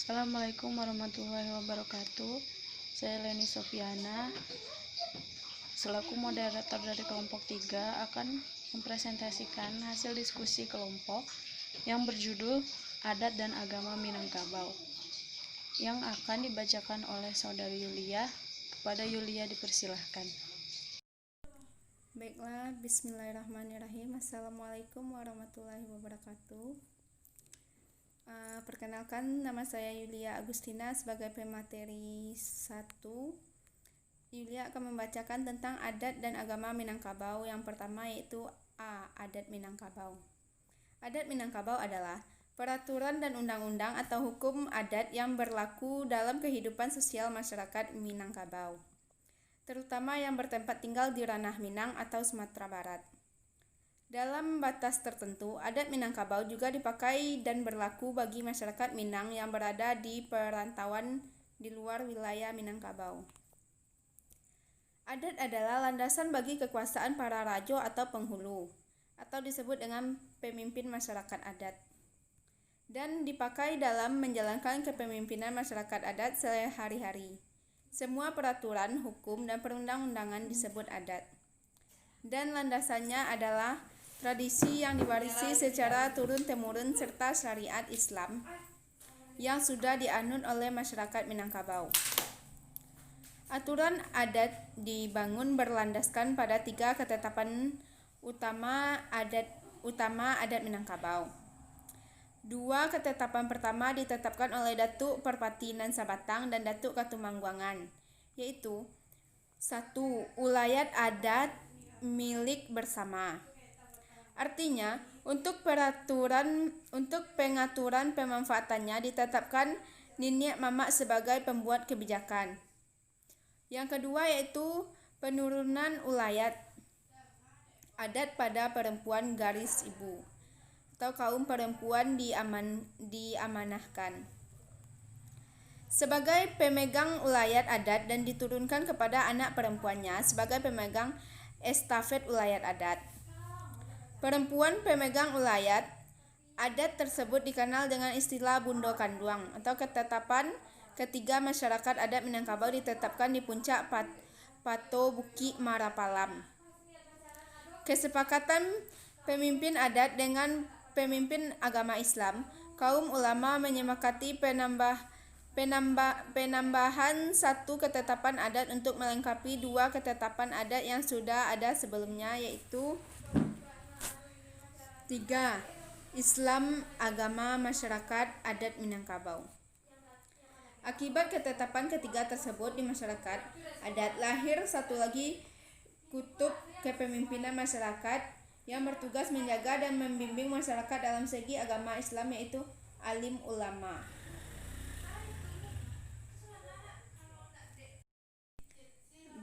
Assalamualaikum warahmatullahi wabarakatuh. Saya Leni Sofiana, selaku moderator dari kelompok 3 akan mempresentasikan hasil diskusi kelompok yang berjudul Adat dan Agama Minangkabau yang akan dibacakan oleh Saudari Yulia. Kepada Yulia dipersilahkan. Baiklah, bismillahirrahmanirrahim. Assalamualaikum warahmatullahi wabarakatuh. Perkenalkan, nama saya Yulia Agustina sebagai pemateri 1. Yulia akan membacakan tentang adat dan agama Minangkabau. Yang pertama yaitu A. Adat Minangkabau. Adat Minangkabau adalah peraturan dan undang-undang atau hukum adat yang berlaku dalam kehidupan sosial masyarakat Minangkabau, terutama yang bertempat tinggal di ranah Minang atau Sumatera Barat. Dalam batas tertentu, adat Minangkabau juga dipakai dan berlaku bagi masyarakat Minang yang berada di perantauan di luar wilayah Minangkabau. Adat adalah landasan bagi kekuasaan para rajo atau penghulu, atau disebut dengan pemimpin masyarakat adat, dan dipakai dalam menjalankan kepemimpinan masyarakat adat sehari-hari. Semua peraturan, hukum, dan perundang-undangan disebut adat. Dan landasannya adalah tradisi yang diwarisi secara turun-temurun serta syariat Islam yang sudah dianut oleh masyarakat Minangkabau. Aturan adat dibangun berlandaskan pada 3 ketetapan utama adat Minangkabau. 2 ketetapan pertama ditetapkan oleh Datuk Perpati Nan Sabatang dan Datuk Katumangguangan, yaitu 1. Ulayat adat milik bersama. Artinya, untuk pengaturan pemanfaatannya ditetapkan Nenek Mamak sebagai pembuat kebijakan. Yang kedua yaitu penurunan ulayat adat pada perempuan garis ibu atau kaum perempuan diamanahkan sebagai pemegang ulayat adat dan diturunkan kepada anak perempuannya sebagai pemegang estafet ulayat adat. Perempuan pemegang ulayat adat tersebut dikenal dengan istilah Bundo Kanduang atau ketetapan ketiga masyarakat adat Minangkabau ditetapkan di puncak Pato Buki Marapalam. Kesepakatan pemimpin adat dengan pemimpin agama Islam, kaum ulama menyepakati penambahan 1 ketetapan adat untuk melengkapi 2 ketetapan adat yang sudah ada sebelumnya, yaitu 3. Islam agama masyarakat adat Minangkabau. Akibat ketetapan ketiga tersebut di masyarakat adat, lahir satu lagi kutub kepemimpinan masyarakat yang bertugas menjaga dan membimbing masyarakat dalam segi agama Islam, yaitu alim ulama.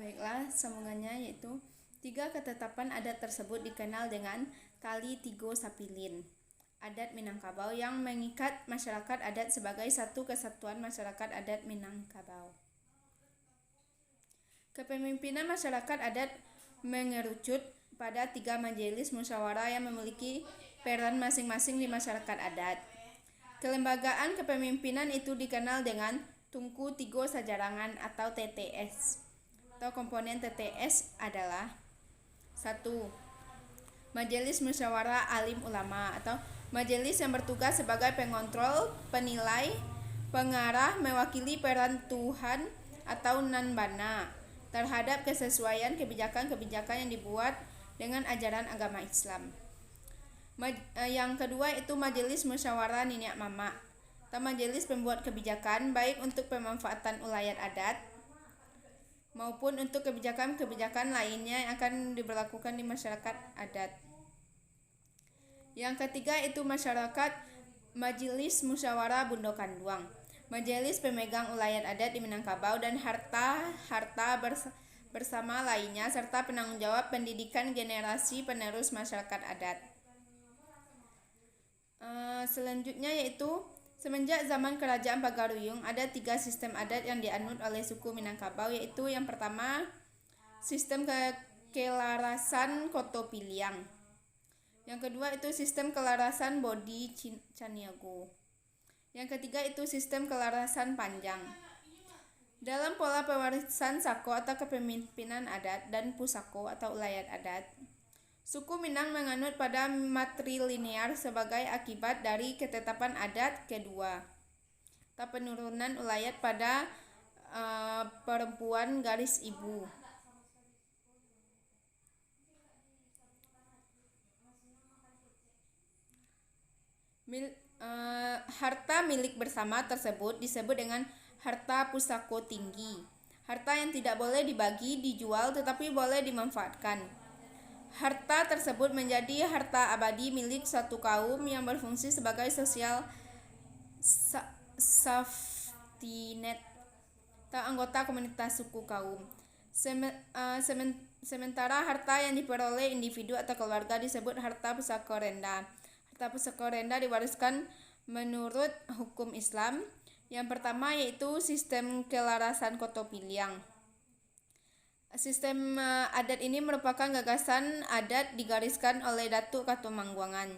Baiklah, sambungannya yaitu 3 ketetapan adat tersebut dikenal dengan Tali Tigo Sapilin adat Minangkabau yang mengikat masyarakat adat sebagai satu kesatuan masyarakat adat Minangkabau. Kepemimpinan masyarakat adat mengerucut pada 3 majelis musyawarah yang memiliki peran masing-masing di masyarakat adat. Kelembagaan kepemimpinan itu dikenal dengan Tungku Tigo Sajarangan atau TTS. Atau komponen TTS adalah 1. Majelis Musyawarah Alim Ulama atau majelis yang bertugas sebagai pengontrol, penilai, pengarah, mewakili peran Tuhan atau Nanbana terhadap kesesuaian kebijakan-kebijakan yang dibuat dengan ajaran agama Islam. Yang kedua itu Majelis Musyawarah Nenek Mamak atau majelis pembuat kebijakan baik untuk pemanfaatan ulayat adat maupun untuk kebijakan-kebijakan lainnya yang akan diberlakukan di masyarakat adat. Yang ketiga itu Majelis Musyawarah Bundo Kanduang, majelis pemegang ulayat adat di Minangkabau dan harta bersama lainnya serta penanggung jawab pendidikan generasi penerus masyarakat adat. Selanjutnya yaitu semenjak zaman Kerajaan Pagaruyung ada 3 sistem adat yang dianut oleh suku Minangkabau, yaitu yang pertama sistem kelarasan Koto Piliang. Yang kedua itu sistem kelarasan Bodi Caniago. Yang ketiga itu sistem kelarasan panjang. Dalam pola pewarisan sako atau kepemimpinan adat dan pusako atau ulayat adat, suku Minang menganut pada matrilinear sebagai akibat dari ketetapan adat kedua atau penurunan ulayat pada perempuan garis ibu. Harta milik bersama tersebut disebut dengan harta pusako tinggi. Harta yang tidak boleh dibagi, dijual, tetapi boleh dimanfaatkan. Harta tersebut menjadi harta abadi milik suatu kaum yang berfungsi sebagai sosial safety net atau anggota komunitas suku kaum. Sementara harta yang diperoleh individu atau keluarga disebut harta pusako renda. Harta pusako renda diwariskan menurut hukum Islam. Yang pertama yaitu sistem kelarasan Koto Piliang. Sistem adat ini merupakan gagasan adat digariskan oleh Datuk Katumangguangan.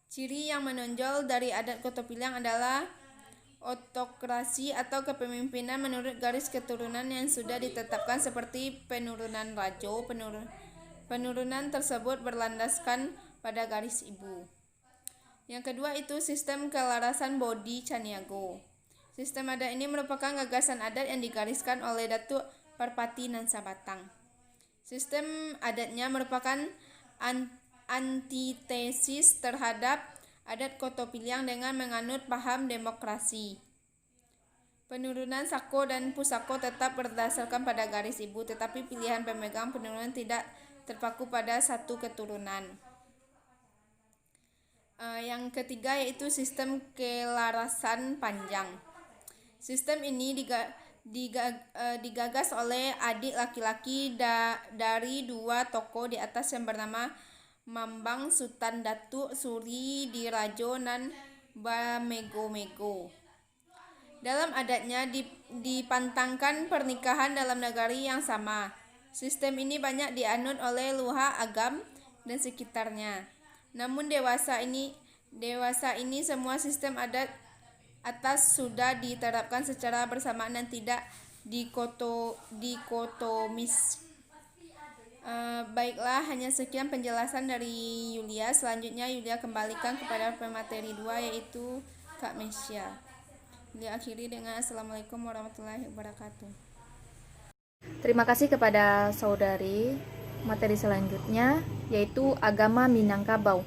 Ciri yang menonjol dari adat Koto Piliang adalah otokrasi atau kepemimpinan menurut garis keturunan yang sudah ditetapkan seperti penurunan rajo. Penurunan tersebut berlandaskan pada garis ibu. Yang kedua itu sistem kelarasan Bodi Caniago. Sistem adat ini merupakan gagasan adat yang digariskan oleh Datuk Parpati Nansa Batang. Sistem adatnya merupakan antitesis terhadap adat Koto Piliang dengan menganut paham demokrasi. Penurunan sako dan pusako tetap berdasarkan pada garis ibu, tetapi pilihan pemegang penurunan tidak terpaku pada satu keturunan. Yang ketiga yaitu sistem kelarasan panjang. Sistem ini digagas oleh adik laki-laki dari dua tokoh di atas yang bernama Mambang Sutan Datuk Suri Dirajo dan Bamego-mego. Dalam adatnya dipantangkan pernikahan dalam negari yang sama. Sistem ini banyak dianut oleh Luha Agam dan sekitarnya. Namun dewasa ini semua sistem adat atas sudah diterapkan secara bersamaan dan tidak dikotomis. Baiklah, hanya sekian penjelasan dari Yulia. Selanjutnya Yulia kembalikan kepada pemateri 2 yaitu Kak Mesya. Yulia akhiri dengan Assalamualaikum warahmatullahi wabarakatuh. Terima kasih kepada saudari. Materi selanjutnya yaitu agama Minangkabau.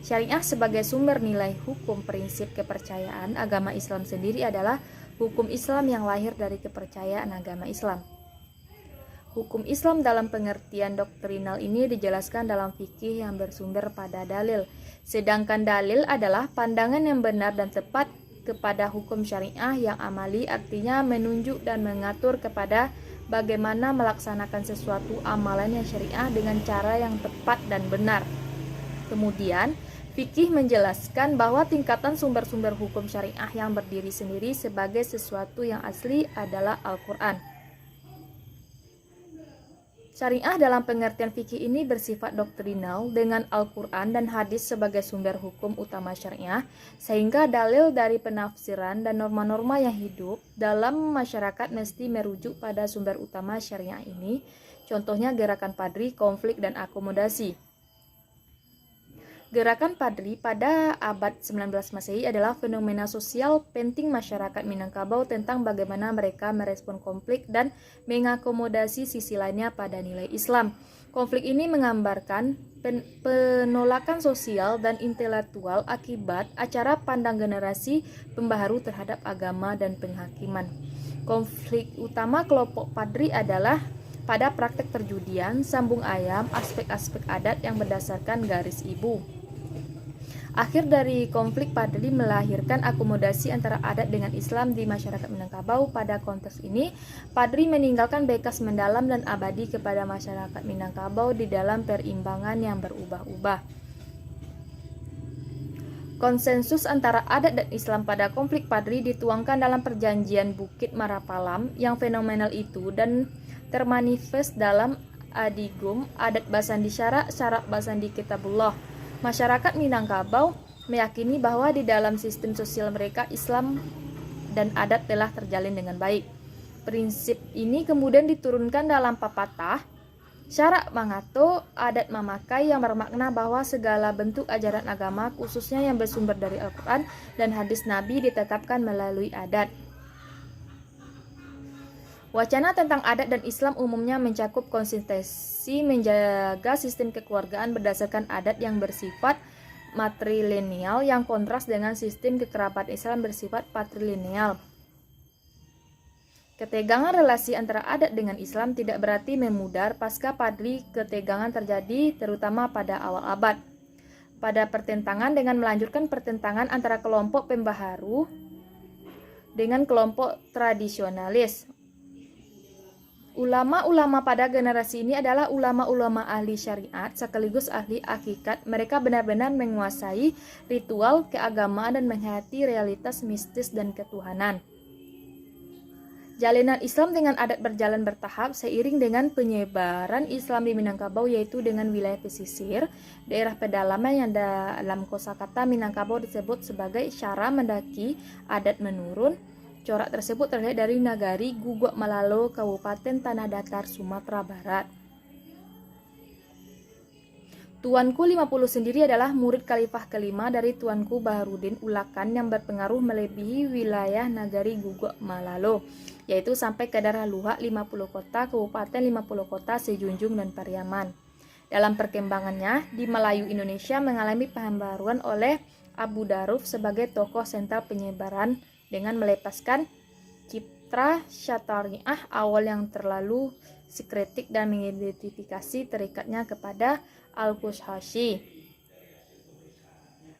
Syariah sebagai sumber nilai hukum prinsip kepercayaan agama Islam sendiri adalah hukum Islam yang lahir dari kepercayaan agama Islam. Hukum Islam dalam pengertian doktrinal ini dijelaskan dalam fikih yang bersumber pada dalil. Sedangkan dalil adalah pandangan yang benar dan tepat kepada hukum syariah yang amali, artinya menunjuk dan mengatur kepada bagaimana melaksanakan sesuatu amalan yang syariah dengan cara yang tepat dan benar. Kemudian, fikih menjelaskan bahwa tingkatan sumber-sumber hukum syariah yang berdiri sendiri sebagai sesuatu yang asli adalah Al-Quran. Syariah dalam pengertian fikih ini bersifat doktrinal dengan Al-Quran dan hadis sebagai sumber hukum utama syariah, sehingga dalil dari penafsiran dan norma-norma yang hidup dalam masyarakat mesti merujuk pada sumber utama syariah ini. Contohnya gerakan Padri, konflik, dan akomodasi. Gerakan Padri pada abad 19 Masehi adalah fenomena sosial penting masyarakat Minangkabau tentang bagaimana mereka merespon konflik dan mengakomodasi sisi lainnya pada nilai Islam. Konflik ini menggambarkan penolakan sosial dan intelektual akibat acara pandang generasi pembaharu terhadap agama dan penghakiman. Konflik utama kelompok Padri adalah pada praktek perjudian, sambung ayam, aspek-aspek adat yang berdasarkan garis ibu. Akhir dari konflik Padri melahirkan akomodasi antara adat dengan Islam di masyarakat Minangkabau. Pada konteks ini, Padri meninggalkan bekas mendalam dan abadi kepada masyarakat Minangkabau di dalam perimbangan yang berubah-ubah. Konsensus antara adat dan Islam pada konflik Padri dituangkan dalam perjanjian Bukit Marapalam yang fenomenal itu dan termanifest dalam Adigum, Adat Basandi Syarak, Syarak Basandi Kitabullah. Masyarakat Minangkabau meyakini bahwa di dalam sistem sosial mereka Islam dan adat telah terjalin dengan baik. Prinsip ini kemudian diturunkan dalam pepatah Syarak Mangato, adat memakai, yang bermakna bahwa segala bentuk ajaran agama, khususnya yang bersumber dari Al-Quran dan hadis Nabi, ditetapkan melalui adat. Wacana tentang adat dan Islam umumnya mencakup konsistensi menjaga sistem kekeluargaan berdasarkan adat yang bersifat matrilineal yang kontras dengan sistem kekerabatan Islam bersifat patrilineal. Ketegangan relasi antara adat dengan Islam tidak berarti memudar pasca padri ketegangan terjadi terutama pada awal abad. Pada pertentangan dengan melanjutkan pertentangan antara kelompok pembaharu dengan kelompok tradisionalis. Ulama-ulama pada generasi ini adalah ulama-ulama ahli syariat sekaligus ahli hakikat. Mereka benar-benar menguasai ritual keagamaan dan menghayati realitas mistis dan ketuhanan. Jalinan Islam dengan adat berjalan bertahap seiring dengan penyebaran Islam di Minangkabau, yaitu dengan wilayah pesisir, daerah pedalaman yang dalam kosakata Minangkabau disebut sebagai syara mendaki, adat menurun. Corak tersebut terlihat dari Nagari Guguk Malalo, Kabupaten Tanah Datar, Sumatera Barat. Tuanku 50 sendiri adalah murid khalifah kelima dari Tuanku Baharudin Ulakan yang berpengaruh melebihi wilayah Nagari Guguk Malalo, yaitu sampai ke daerah Luhak 50 kota, Kabupaten 50 kota, Sejunjung dan Pariaman. Dalam perkembangannya, di Melayu Indonesia mengalami pembaruan oleh Abu Daruf sebagai tokoh sentral penyebaran dengan melepaskan citra syatariah awal yang terlalu sikretik dan mengidentifikasi terikatnya kepada Al-Qushashi.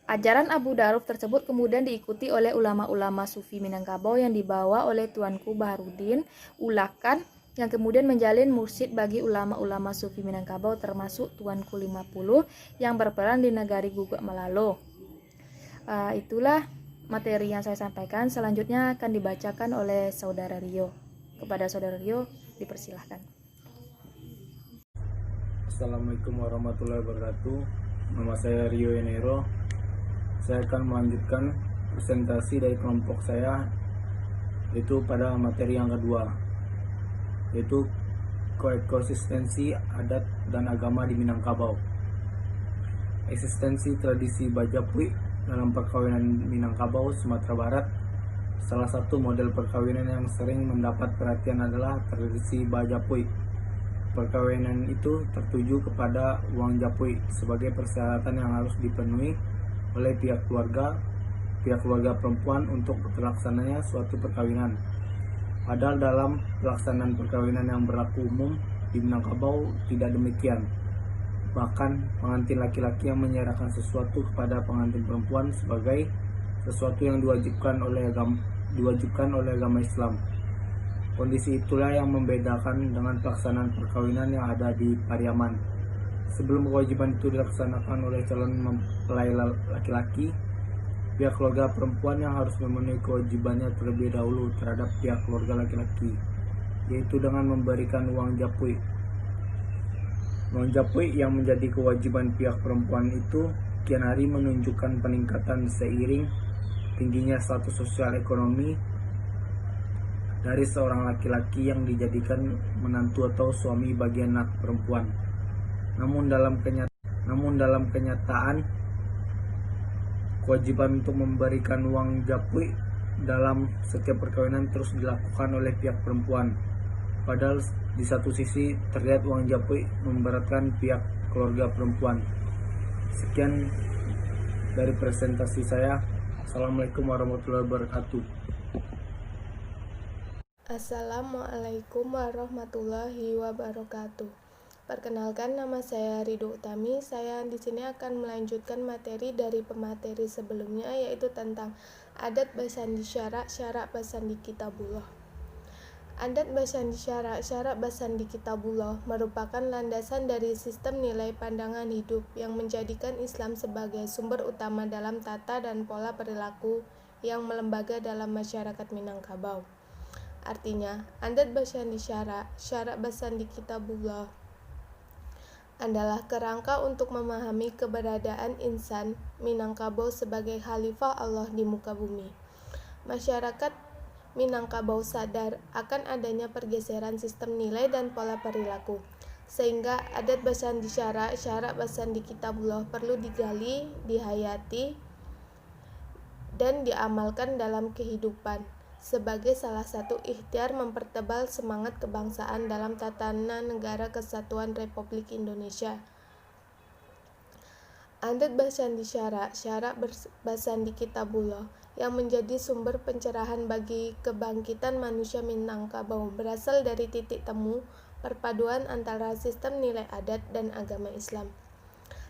Ajaran Abu Daruf tersebut kemudian diikuti oleh ulama-ulama sufi Minangkabau yang dibawa oleh Tuanku Baharudin Ulakan yang kemudian menjalin mursyid bagi ulama-ulama sufi Minangkabau termasuk Tuanku 50 yang berperan di Nagari Guguk Malalo. Itulah materi yang saya sampaikan. Selanjutnya akan dibacakan oleh Saudara Rio. Kepada Saudara Rio dipersilahkan. Assalamualaikum warahmatullahi wabarakatuh. Nama saya Rio Enero. Saya akan melanjutkan presentasi dari kelompok saya, yaitu pada materi yang kedua, yaitu koeksistensi adat dan agama di Minangkabau. Eksistensi tradisi Bajapui dalam perkawinan Minangkabau, Sumatera Barat. Salah satu model perkawinan yang sering mendapat perhatian adalah tradisi Bajapui. Perkawinan itu tertuju kepada uang japui sebagai persyaratan yang harus dipenuhi oleh pihak keluarga perempuan untuk terlaksananya suatu perkawinan. Padahal dalam pelaksanaan perkawinan yang berlaku umum di Minangkabau tidak demikian. Bahkan pengantin laki-laki yang menyerahkan sesuatu kepada pengantin perempuan sebagai sesuatu yang diwajibkan oleh agama Islam. Kondisi itulah yang membedakan dengan pelaksanaan perkawinan yang ada di Pariaman. Sebelum kewajiban itu dilaksanakan oleh calon mempelai laki-laki, pihak keluarga perempuan yang harus memenuhi kewajibannya terlebih dahulu terhadap pihak keluarga laki-laki, yaitu dengan memberikan uang japui. Uang japui yang menjadi kewajiban pihak perempuan itu kian hari menunjukkan peningkatan seiring tingginya status sosial ekonomi dari seorang laki-laki yang dijadikan menantu atau suami bagi anak perempuan. Namun dalam kenyataan kewajiban untuk memberikan uang japui dalam setiap perkawinan terus dilakukan oleh pihak perempuan. Padahal di satu sisi terlihat uang japui memberatkan pihak keluarga perempuan. Sekian dari presentasi saya. Assalamualaikum warahmatullahi wabarakatuh. Assalamualaikum warahmatullahi wabarakatuh. Perkenalkan, nama saya Ridho Utami. Saya di sini akan melanjutkan materi dari pemateri sebelumnya, yaitu tentang adat Basandi Syarak, Syarak Basandi Kitabullah. Adat Basandi Syarak, Syarak Basandi Kitabullah merupakan landasan dari sistem nilai pandangan hidup yang menjadikan Islam sebagai sumber utama dalam tata dan pola perilaku yang melembaga dalam masyarakat Minangkabau. Artinya, adat Basandi Syarak, Syarak Basandi Kitabullah adalah kerangka untuk memahami keberadaan insan Minangkabau sebagai khalifah Allah di muka bumi. Masyarakat Minangkabau sadar akan adanya pergeseran sistem nilai dan pola perilaku, sehingga adat basandi syara, syarak basandi kitabullah perlu digali, dihayati, dan diamalkan dalam kehidupan sebagai salah satu ikhtiar mempertebal semangat kebangsaan dalam tatanan negara kesatuan Republik Indonesia. Adat basandi syara, syarak basandi kitabullah yang menjadi sumber pencerahan bagi kebangkitan manusia Minangkabau berasal dari titik temu perpaduan antara sistem nilai adat dan agama Islam.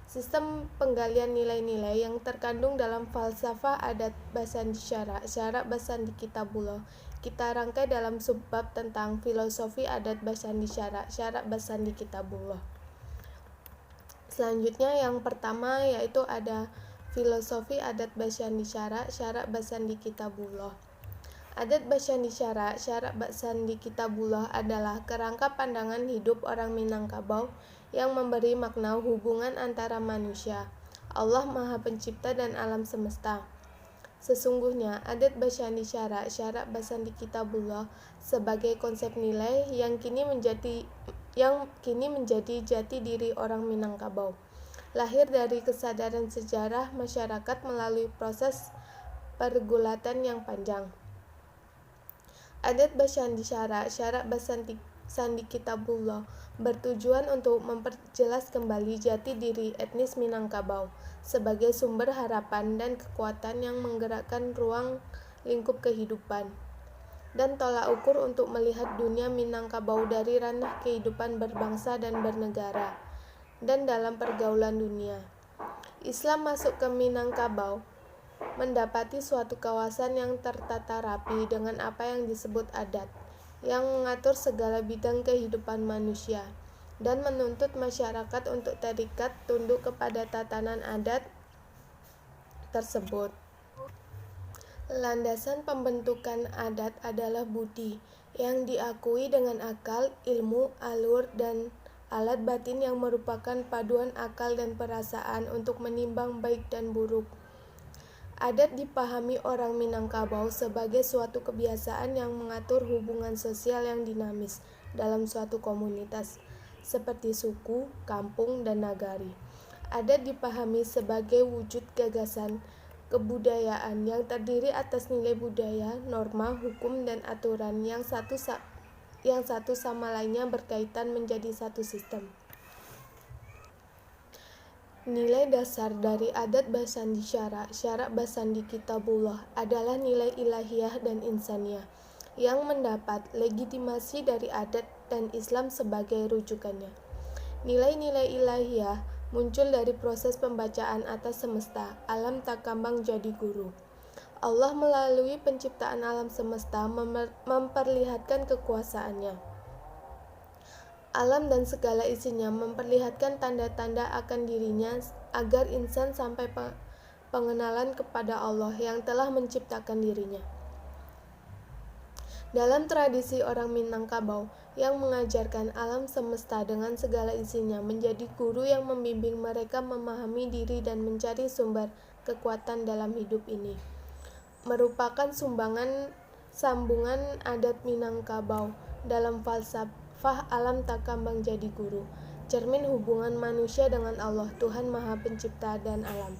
Sistem penggalian nilai-nilai yang terkandung dalam falsafah adat basandi syara, syarak basandi kitabullah kita rangkai dalam subbab tentang filosofi adat basandi syara, syarak basandi kitabullah. Selanjutnya yang pertama yaitu ada filosofi adat basandi syara, syarak basandi kitabullah. Adat basandi syara, syarak basandi kitabullah adalah kerangka pandangan hidup orang Minangkabau yang memberi makna hubungan antara manusia, Allah Maha Pencipta dan alam semesta. Sesungguhnya adat basandi syara, syarak basandi kitabullah sebagai konsep nilai yang kini menjadi jati diri orang Minangkabau. Lahir dari kesadaran sejarah masyarakat melalui proses pergulatan yang panjang. Adat basandi syara, syarak basandi kitabullah bertujuan untuk memperjelas kembali jati diri etnis Minangkabau sebagai sumber harapan dan kekuatan yang menggerakkan ruang lingkup kehidupan dan tolak ukur untuk melihat dunia Minangkabau dari ranah kehidupan berbangsa dan bernegara dan dalam pergaulan dunia. Islam masuk ke Minangkabau mendapati suatu kawasan yang tertata rapi dengan apa yang disebut adat, yang mengatur segala bidang kehidupan manusia, dan menuntut masyarakat untuk terikat tunduk kepada tatanan adat tersebut. Landasan pembentukan adat adalah budi, yang diakui dengan akal, ilmu, alur, dan alat batin yang merupakan paduan akal dan perasaan untuk menimbang baik dan buruk. Adat dipahami orang Minangkabau sebagai suatu kebiasaan yang mengatur hubungan sosial yang dinamis dalam suatu komunitas, seperti suku, kampung, dan nagari. Adat dipahami sebagai wujud gagasan kebudayaan yang terdiri atas nilai budaya, norma, hukum, dan aturan yang satu sama lainnya berkaitan menjadi satu sistem. Nilai dasar dari adat basandi syara, syarak basandi kitabullah adalah nilai ilahiyah dan insaniyah yang mendapat legitimasi dari adat dan Islam sebagai rujukannya. Nilai-nilai ilahiyah muncul dari proses pembacaan atas semesta, alam tak kambang jadi guru. Allah melalui penciptaan alam semesta memperlihatkan kekuasaannya. Alam dan segala isinya memperlihatkan tanda-tanda akan dirinya agar insan sampai pengenalan kepada Allah yang telah menciptakan dirinya. Dalam tradisi orang Minangkabau yang mengajarkan alam semesta dengan segala isinya menjadi guru yang membimbing mereka memahami diri dan mencari sumber kekuatan dalam hidup ini, merupakan sambungan adat Minangkabau dalam falsafah alam tak kambang jadi guru, cermin hubungan manusia dengan Allah, Tuhan Maha Pencipta dan alam.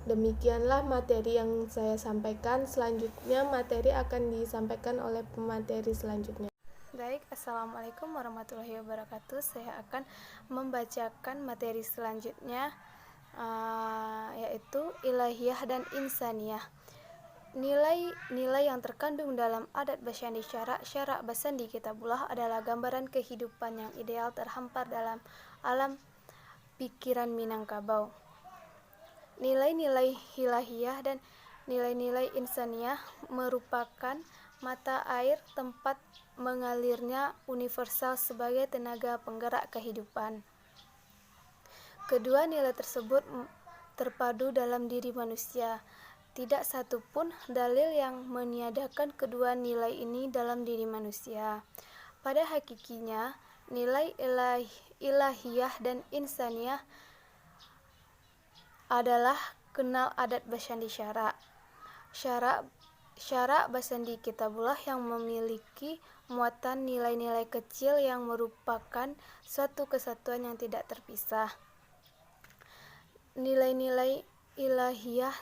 Demikianlah materi yang saya sampaikan. Selanjutnya materi akan disampaikan oleh pemateri selanjutnya. Baik, Assalamualaikum warahmatullahi wabarakatuh. Saya akan membacakan materi selanjutnya, yaitu ilahiyah dan insaniyah. Nilai-nilai yang terkandung dalam adat basandi syara, syarak basandi kitabullah adalah gambaran kehidupan yang ideal terhampar dalam alam pikiran Minangkabau. Nilai-nilai ilahiyah dan nilai-nilai insaniyah merupakan mata air tempat mengalirnya universal sebagai tenaga penggerak kehidupan. Kedua nilai tersebut terpadu dalam diri manusia. Tidak satu pun dalil yang meniadakan kedua nilai ini dalam diri manusia. Pada hakikinya, Nilai ilahiyah dan insaniyah adalah kenal adat basandi syara. Syara basandi kitabullah yang memiliki muatan nilai-nilai kecil yang merupakan suatu kesatuan yang tidak terpisah. Nilai-nilai ilahiyah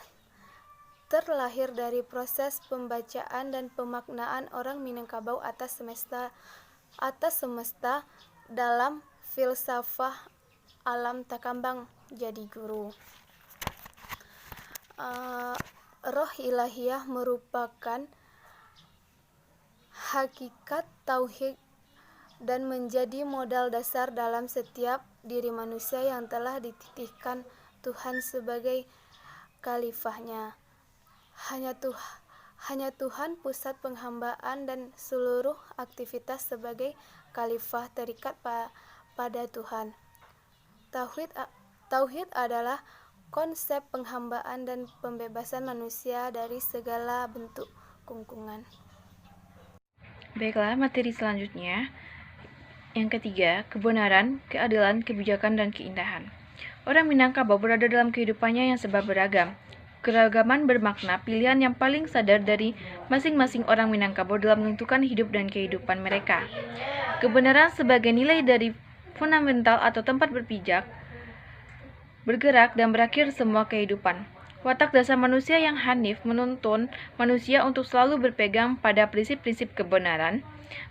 terlahir dari proses pembacaan dan pemaknaan orang Minangkabau atas semesta dalam filsafah alam takambang jadi guru. Roh ilahiyah merupakan hakikat tauhid dan menjadi modal dasar dalam setiap diri manusia yang telah dititihkan Tuhan sebagai khalifahnya. Hanya Tuhan pusat penghambaan dan seluruh aktivitas sebagai khalifah terikat pada Tuhan. Tauhid adalah konsep penghambaan dan pembebasan manusia dari segala bentuk kungkungan. Baiklah, materi selanjutnya. Yang ketiga, kebenaran, keadilan, kebijakan, dan keindahan. Orang Minangkabau berada dalam kehidupannya yang serba beragam. Keragaman bermakna pilihan yang paling sadar dari masing-masing orang Minangkabau dalam menentukan hidup dan kehidupan mereka. Kebenaran sebagai nilai dari fundamental atau tempat berpijak, bergerak dan berakhir semua kehidupan. Watak dasar manusia yang hanif menuntun manusia untuk selalu berpegang pada prinsip-prinsip kebenaran,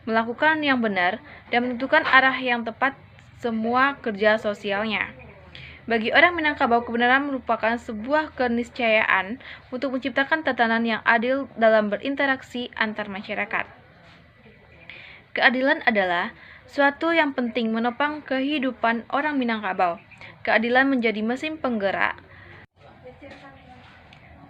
melakukan yang benar, dan menentukan arah yang tepat semua kerja sosialnya. Bagi orang Minangkabau, kebenaran merupakan sebuah keniscayaan untuk menciptakan tatanan yang adil dalam berinteraksi antar masyarakat. Keadilan adalah suatu yang penting menopang kehidupan orang Minangkabau. Keadilan menjadi mesin penggerak.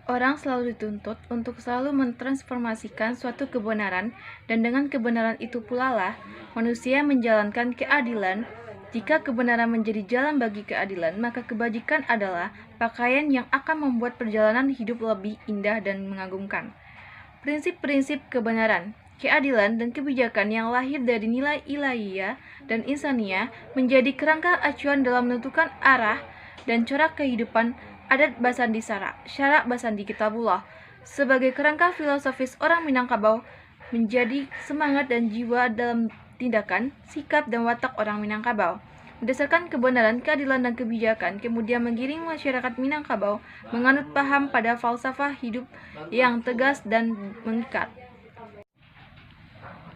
Orang selalu dituntut untuk selalu mentransformasikan suatu kebenaran, dan dengan kebenaran itu pula lah manusia menjalankan keadilan. Jika kebenaran menjadi jalan bagi keadilan, maka kebajikan adalah pakaian yang akan membuat perjalanan hidup lebih indah dan mengagumkan. Prinsip-prinsip kebenaran, keadilan, dan kebijakan yang lahir dari nilai ilahiyah dan insaniyah menjadi kerangka acuan dalam menentukan arah dan corak kehidupan adat basandi syara basandi kitabullah. Sebagai kerangka filosofis orang Minangkabau menjadi semangat dan jiwa dalam tindakan, sikap, dan watak orang Minangkabau. Berdasarkan kebenaran, keadilan, dan kebijakan, kemudian menggiring masyarakat Minangkabau menganut paham pada falsafah hidup yang tegas dan mengikat.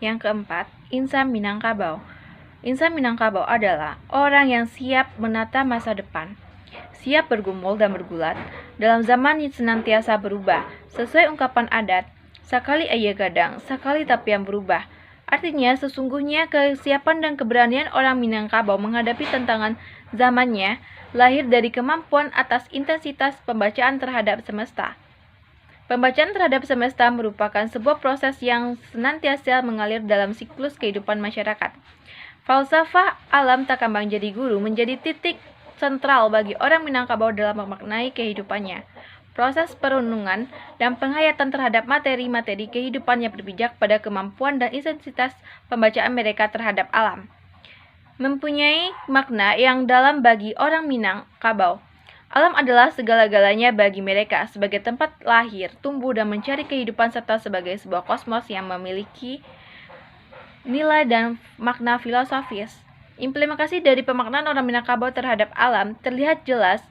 Yang keempat, insan Minangkabau. Insan Minangkabau adalah orang yang siap menata masa depan, siap bergumul dan bergulat dalam zaman yang senantiasa berubah. Sesuai ungkapan adat, sakali aya gadang, sakali tapian berubah. Artinya, sesungguhnya kesiapan dan keberanian orang Minangkabau menghadapi tantangan zamannya lahir dari kemampuan atas intensitas pembacaan terhadap semesta. Pembacaan terhadap semesta merupakan sebuah proses yang senantiasa mengalir dalam siklus kehidupan masyarakat. Falsafah alam takambang jadi guru menjadi titik sentral bagi orang Minangkabau dalam memaknai kehidupannya. Proses perenungan dan penghayatan terhadap materi-materi kehidupan yang berpijak pada kemampuan dan intensitas pembacaan mereka terhadap alam mempunyai makna yang dalam bagi orang Minangkabau. Alam adalah segala-galanya bagi mereka sebagai tempat lahir, tumbuh, dan mencari kehidupan serta sebagai sebuah kosmos yang memiliki nilai dan makna filosofis. Implementasi dari pemaknaan orang Minangkabau terhadap alam terlihat jelas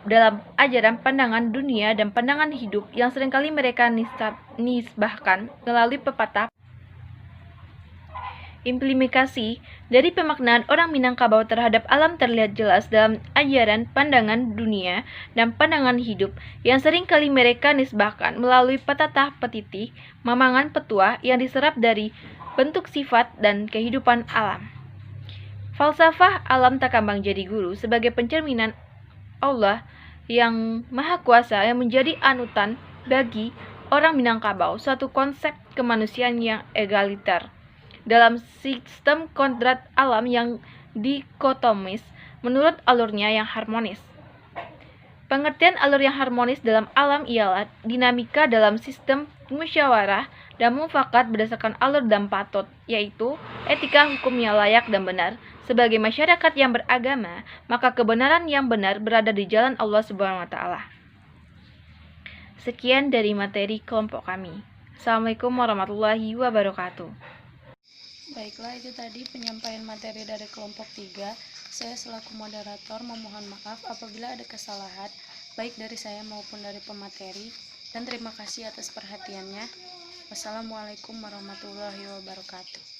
dalam ajaran pandangan dunia dan pandangan hidup yang seringkali mereka nisbahkan melalui pepatah. Implementasi dari pemaknaan orang Minangkabau terhadap alam terlihat jelas dalam ajaran pandangan dunia dan pandangan hidup yang seringkali mereka nisbahkan melalui pepatah petitih, mamangan petua yang diserap dari bentuk sifat dan kehidupan alam. Falsafah alam takambang jadi guru sebagai pencerminan Allah yang Maha Kuasa yang menjadi anutan bagi orang Minangkabau, suatu konsep kemanusiaan yang egaliter dalam sistem kodrat alam yang dikotomis menurut alurnya yang harmonis. Pengertian alur yang harmonis dalam alam ialah dinamika dalam sistem musyawarah dan mufakat berdasarkan alur dan patut, yaitu etika hukum yang layak dan benar. Sebagai masyarakat yang beragama, maka kebenaran yang benar berada di jalan Allah Subhanahu wa taala. Sekian dari materi kelompok kami. Assalamualaikum warahmatullahi wabarakatuh. Baiklah, itu tadi penyampaian materi dari kelompok 3. Saya selaku moderator memohon maaf apabila ada kesalahan, baik dari saya maupun dari pemateri, dan terima kasih atas perhatiannya. Wassalamualaikum warahmatullahi wabarakatuh.